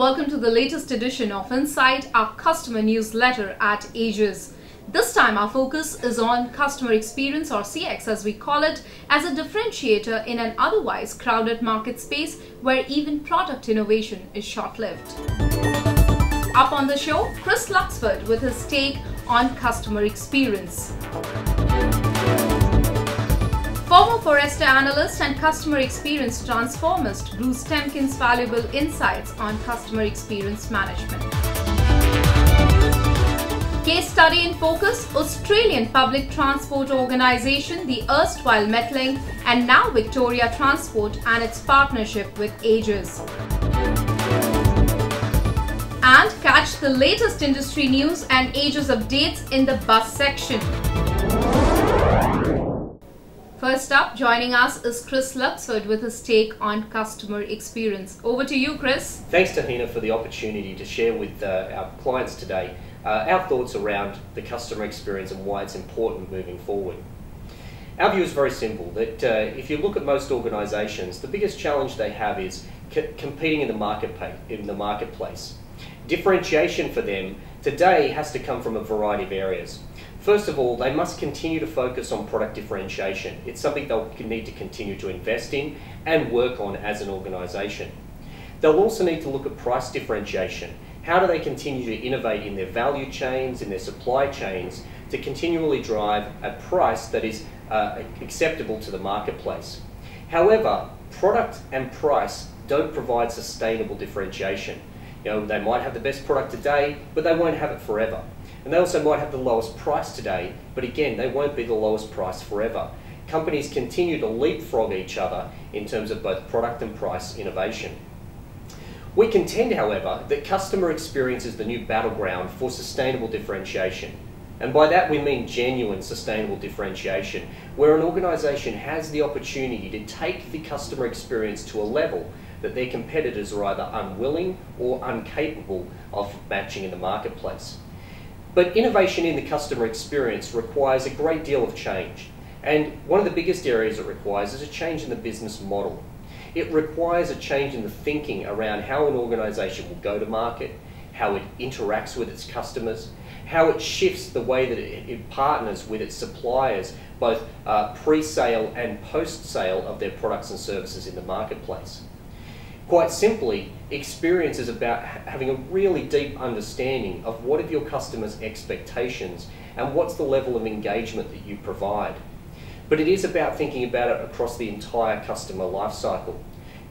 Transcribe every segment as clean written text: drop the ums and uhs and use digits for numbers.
welcome to the latest edition of Insight, our customer newsletter at Aegis. This time our focus is on customer experience, or CX as we call it, as a differentiator in an otherwise crowded market space where even product innovation is short-lived. Up on the show, Chris Luxford with his take on customer experience. Former Forrester analyst and customer experience transformist Bruce Temkin's valuable insights on customer experience management. Case study in focus, Australian public transport organisation, the erstwhile Metlink and now Victoria Transport and its partnership with Aegis. And catch the latest industry news and Aegis updates in the bus section. First up, joining us is Chris Luxford with his take on customer experience. Over to you, Chris. Thanks, Tahina, for the opportunity to share with our clients today our thoughts around the customer experience and why it's important moving forward. Our view is very simple, that if you look at most organisations, the biggest challenge they have is competing in the marketplace. Differentiation for them today has to come from a variety of areas. First of all, they must continue to focus on product differentiation. It's something they'll need to continue to invest in and work on as an organisation. They'll also need to look at price differentiation. How do they continue to innovate in their value chains, in their supply chains, to continually drive a price that is acceptable to the marketplace? However, product and price don't provide sustainable differentiation. They might have the best product today, but they won't have it forever. And they also might have the lowest price today, but again, they won't be the lowest price forever. Companies continue to leapfrog each other in terms of both product and price innovation. We contend, however, that customer experience is the new battleground for sustainable differentiation. And by that we mean genuine sustainable differentiation, where an organisation has the opportunity to take the customer experience to a level that their competitors are either unwilling or incapable of matching in the marketplace. But innovation in the customer experience requires a great deal of change. And one of the biggest areas it requires is a change in the business model. It requires a change in the thinking around how an organisation will go to market, how it interacts with its customers, how it shifts the way that it partners with its suppliers, both pre-sale and post-sale of their products and services in the marketplace. Quite simply, experience is about having a really deep understanding of what are your customers' expectations and what's the level of engagement that you provide. But it is about thinking about it across the entire customer life cycle.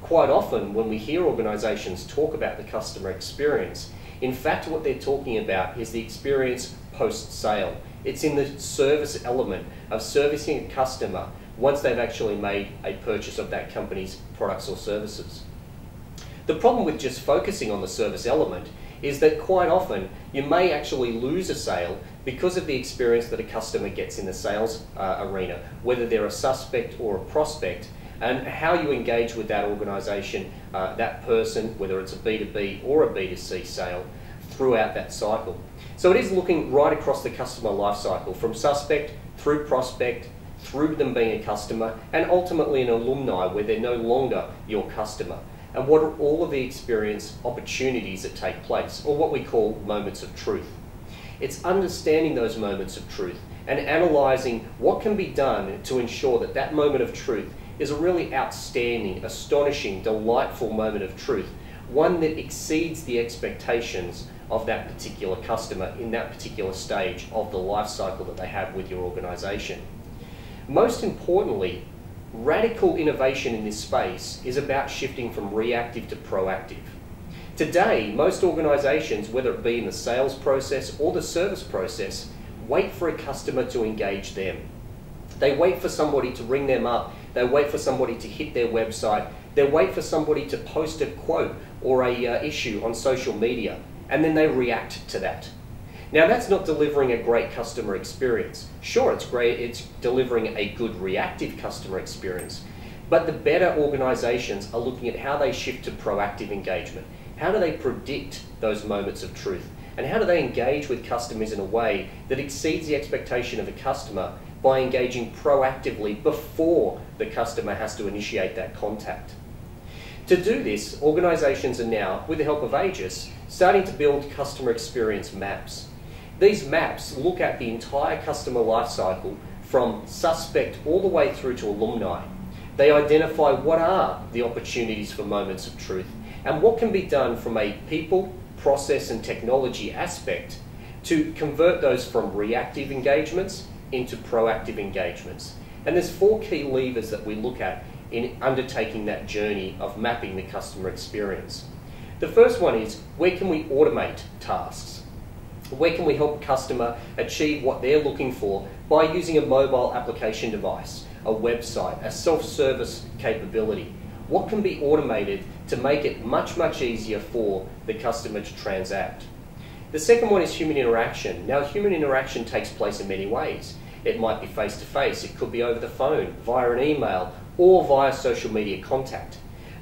Quite often when we hear organisations talk about the customer experience, in fact what they're talking about is the experience post-sale. It's in the service element of servicing a customer once they've actually made a purchase of that company's products or services. The problem with just focusing on the service element is that quite often you may actually lose a sale because of the experience that a customer gets in the sales arena, whether they're a suspect or a prospect, and how you engage with that organisation, that person, whether it's a B2B or a B2C sale, throughout that cycle. So it is looking right across the customer life cycle, from suspect through prospect, through them being a customer, and ultimately an alumni where they're no longer your customer. And what are all of the experience opportunities that take place, or what we call moments of truth. It's understanding those moments of truth and analysing what can be done to ensure that that moment of truth is a really outstanding, astonishing, delightful moment of truth, one that exceeds the expectations of that particular customer in that particular stage of the life cycle that they have with your organisation. Most importantly, radical innovation in this space is about shifting from reactive to proactive. Today, most organisations, whether it be in the sales process or the service process, wait for a customer to engage them. They wait for somebody to ring them up, they wait for somebody to hit their website, they wait for somebody to post a quote or a issue on social media, and then they react to that. Now that's not delivering a great customer experience. Sure, it's great, it's delivering a good reactive customer experience, but the better organisations are looking at how they shift to proactive engagement. How do they predict those moments of truth? And how do they engage with customers in a way that exceeds the expectation of the customer by engaging proactively before the customer has to initiate that contact? To do this, organisations are now, with the help of Aegis, starting to build customer experience maps. These maps look at the entire customer lifecycle from suspect all the way through to alumni. They identify what are the opportunities for moments of truth and what can be done from a people, process and technology aspect to convert those from reactive engagements into proactive engagements. And there's 4 key levers that we look at in undertaking that journey of mapping the customer experience. The first one is, where can we automate tasks? Where can we help a customer achieve what they're looking for by using a mobile application device, a website, a self-service capability? What can be automated to make it much, much easier for the customer to transact? The second one is human interaction. Now, human interaction takes place in many ways. It might be face-to-face, it could be over the phone, via an email, or via social media contact.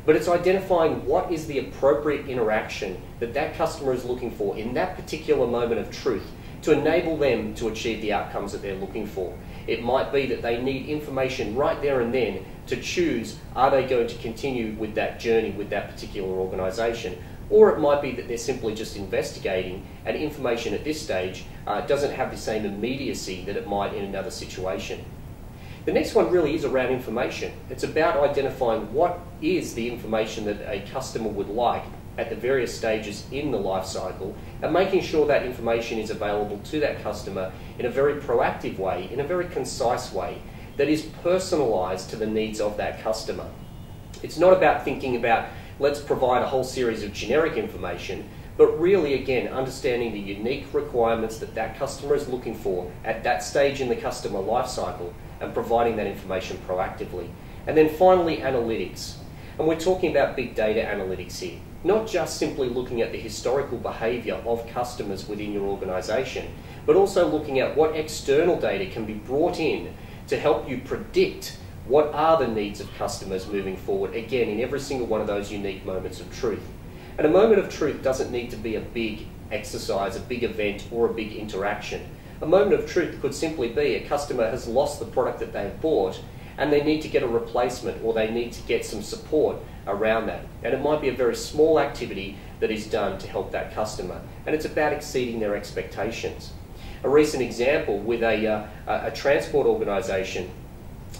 But it's identifying what is the appropriate interaction that that customer is looking for in that particular moment of truth to enable them to achieve the outcomes that they're looking for. It might be that they need information right there and then to choose, are they going to continue with that journey with that particular organisation? Or it might be that they're simply just investigating, and information at this stage doesn't have the same immediacy that it might in another situation. The next one really is around information. It's about identifying what is the information that a customer would like at the various stages in the life cycle, and making sure that information is available to that customer in a very proactive way, in a very concise way, that is personalised to the needs of that customer. It's not about thinking about, let's provide a whole series of generic information, but really, again, understanding the unique requirements that that customer is looking for at that stage in the customer life cycle and providing that information proactively. And then finally, analytics. And we're talking about big data analytics here. Not just simply looking at the historical behaviour of customers within your organisation, but also looking at what external data can be brought in to help you predict what are the needs of customers moving forward, again, in every single one of those unique moments of truth. And a moment of truth doesn't need to be a big exercise, a big event, or a big interaction. A moment of truth could simply be a customer has lost the product that they've bought and they need to get a replacement, or they need to get some support around that. And it might be a very small activity that is done to help that customer. And it's about exceeding their expectations. A recent example with a transport organisation,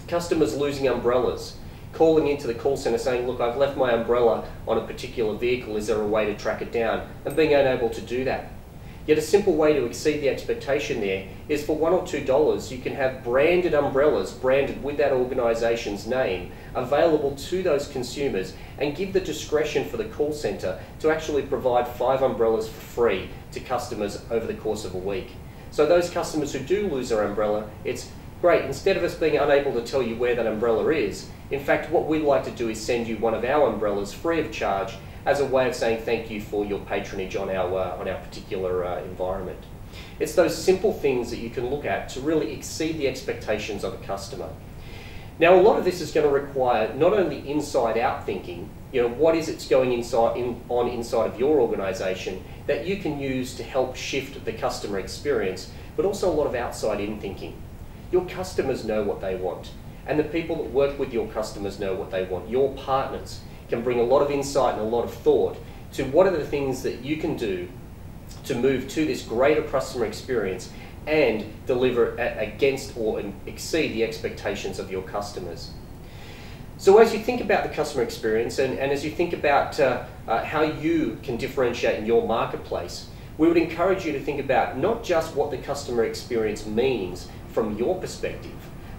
customers losing umbrellas, calling into the call centre saying, look, I've left my umbrella on a particular vehicle, is there a way to track it down? And being unable to do that. Yet a simple way to exceed the expectation there is for $1 or $2, you can have branded umbrellas, branded with that organisation's name, available to those consumers, and give the discretion for the call centre to actually provide 5 umbrellas for free to customers over the course of a week. So those customers who do lose their umbrella, it's great. Instead of us being unable to tell you where that umbrella is, in fact, what we'd like to do is send you one of our umbrellas free of charge as a way of saying thank you for your patronage on our particular environment. It's those simple things that you can look at to really exceed the expectations of a customer. Now, a lot of this is going to require not only inside-out thinking, what is it's going on inside of your organisation that you can use to help shift the customer experience, but also a lot of outside-in thinking. Your customers know what they want, and the people that work with your customers know what they want. Your partners can bring a lot of insight and a lot of thought to what are the things that you can do to move to this greater customer experience and deliver against or exceed the expectations of your customers. So as you think about the customer experience and as you think about how you can differentiate in your marketplace, we would encourage you to think about not just what the customer experience means from your perspective,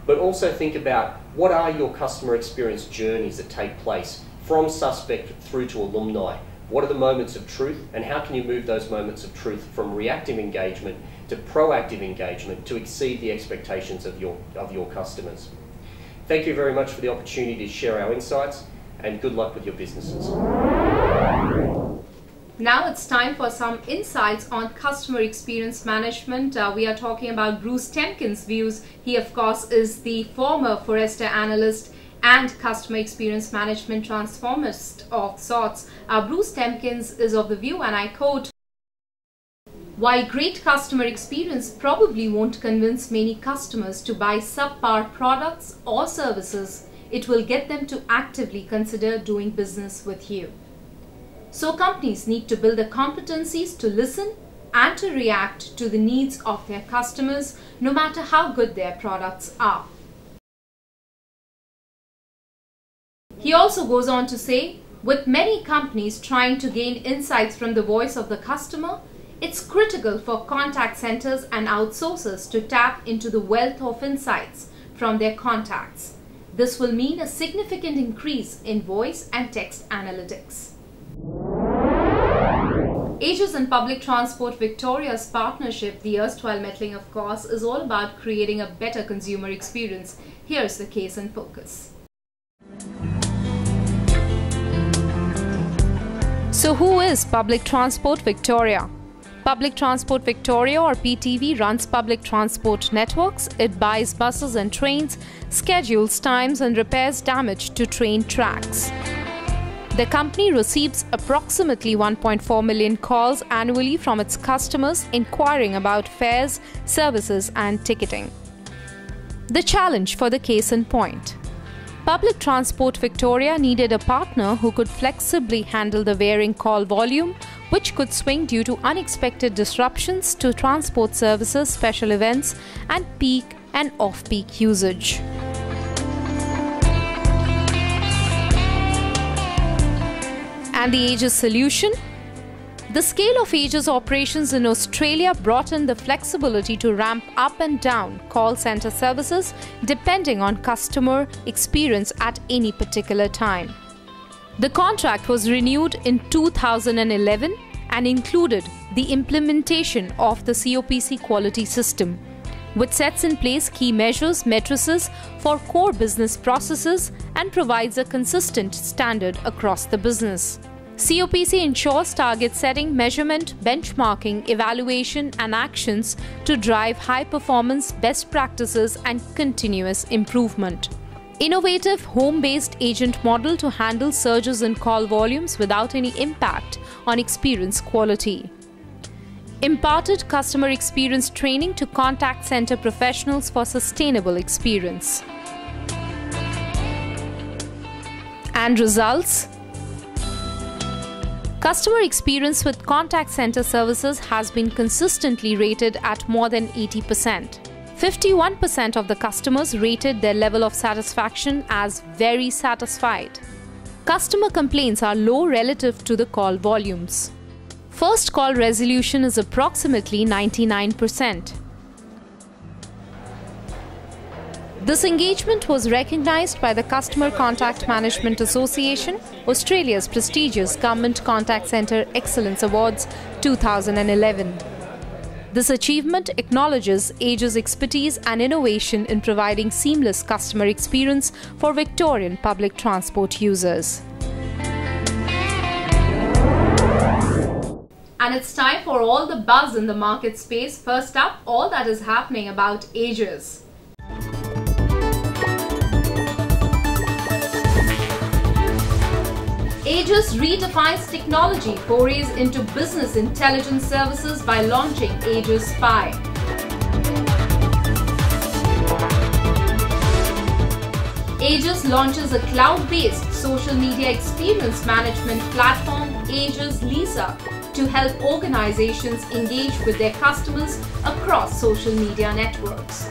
but also think about what are your customer experience journeys that take place from suspect through to alumni. What are the moments of truth, and how can you move those moments of truth from reactive engagement to proactive engagement to exceed the expectations of your customers? Thank you very much for the opportunity to share our insights, and good luck with your businesses. Now it's time for some insights on customer experience management. We are talking about Bruce Temkin's views. He, of course, is the former Forrester analyst and customer experience management transformist of sorts. Bruce Temkins is of the view, and I quote, "While great customer experience probably won't convince many customers to buy subpar products or services, it will get them to actively consider doing business with you. So companies need to build the competencies to listen and to react to the needs of their customers, no matter how good their products are. He also goes on to say, with many companies trying to gain insights from the voice of the customer, it's critical for contact centers and outsourcers to tap into the wealth of insights from their contacts. This will mean a significant increase in voice and text analytics. Aegis and Public Transport Victoria's partnership, the erstwhile Mettling of course, is all about creating a better consumer experience. Here's the case in focus. So who is Public Transport Victoria? Public Transport Victoria, or PTV, runs public transport networks. It buys buses and trains, schedules times and repairs damage to train tracks. The company receives approximately 1.4 million calls annually from its customers inquiring about fares, services and ticketing. The challenge for the case in point. Public Transport Victoria needed a partner who could flexibly handle the varying call volume, which could swing due to unexpected disruptions to transport services, special events and peak and off-peak usage. And the Aegis solution? The scale of Aegis operations in Australia brought in the flexibility to ramp up and down call center services depending on customer experience at any particular time. The contract was renewed in 2011 and included the implementation of the COPC quality system, which sets in place key measures, matrices for core business processes and provides a consistent standard across the business. COPC ensures target setting, measurement, benchmarking, evaluation and actions to drive high performance, best practices and continuous improvement. Innovative home-based agent model to handle surges in call volumes without any impact on experience quality. Imparted customer experience training to contact center professionals for sustainable experience. And results? Customer experience with contact center services has been consistently rated at more than 80%. 51% of the customers rated their level of satisfaction as very satisfied. Customer complaints are low relative to the call volumes. First call resolution is approximately 99%. This engagement was recognized by the Customer Contact Management Association, Australia's prestigious Government Contact Centre Excellence Awards 2011. This achievement acknowledges Aegis' expertise and innovation in providing seamless customer experience for Victorian public transport users. And it's time for all the buzz in the market space. First up, all that is happening about Aegis. Aegis redefines technology, forays into business intelligence services by launching Aegis Spy. Aegis launches a cloud-based social media experience management platform, Aegis Lisa, to help organizations engage with their customers across social media networks.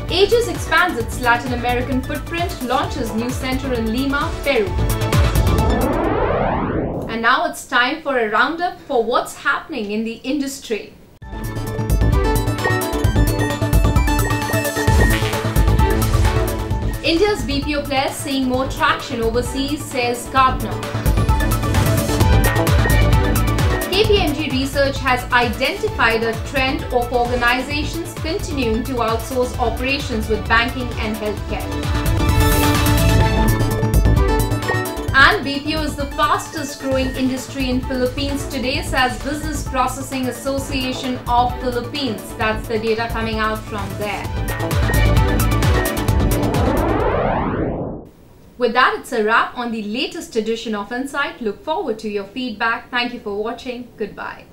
Aegis expands its Latin American footprint, launches new center in Lima, Peru. And now it's time for a roundup for what's happening in the industry. India's BPO players seeing more traction overseas, says Gartner. KPMG research has identified a trend of organizations continuing to outsource operations with banking and healthcare. And BPO is the fastest growing industry in Philippines today, says Business Processing Association of Philippines. That's the data coming out from there. With that, it's a wrap on the latest edition of Insight. Look forward to your feedback. Thank you for watching. Goodbye.